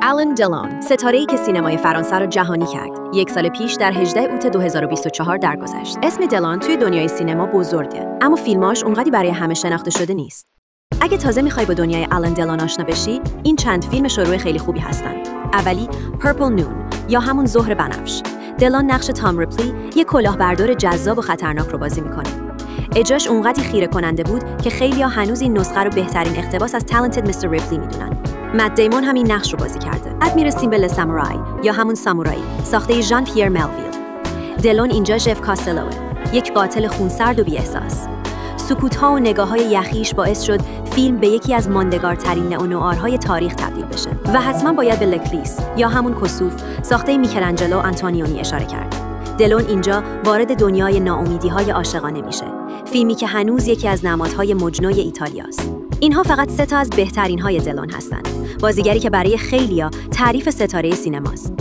آلن دلون، ستاره‌ای که سینمای فرانسه را جهانی کرد. یک سال پیش در 18 اوت 2024 درگذشت. اسم دلون توی دنیای سینما بزرگه، اما فیلماش اونقدی برای همه شناخته شده نیست. اگه تازه می‌خوای با دنیای آلن دلون آشنا بشی، این چند فیلم شروع خیلی خوبی هستن. اولی پرپل نون یا همون ظهر بنفش. دلون نقش تام ریپلی، یک کلاهبردار جذاب و خطرناک رو بازی می‌کنه. اجراش اونقدی خیره کننده بود که خیلی‌ها هنوز این نسخه رو بهترین اقتباس از تالنتد مستر ریپلی میدونن. مت دیمون هم این نقش رو بازی کرده. بعد میرسیم به لسامورای یا همون سامورایی، ساخته ژان پیر ملویل. دلون اینجا ژف کاستلوه، یک قاتل خونسرد و بی‌احساس. سکوت‌ها و نگاه‌های یخیش باعث شد فیلم به یکی از ماندگارترین نئونوارهای تاریخ تبدیل بشه. و حتما باید به لکلیس یا همون کسوف، ساخته میکلانجلو آنتونیونی اشاره کرد. دلون اینجا وارد دنیای ناامیدی‌های عاشقانه میشه. فیلمی که هنوز یکی از نمادهای مجنون ایتالیاست. اینها فقط 3 تا از بهترین‌های دلون هستند. بازیگری که برای خیلیا تعریف ستاره سینماست.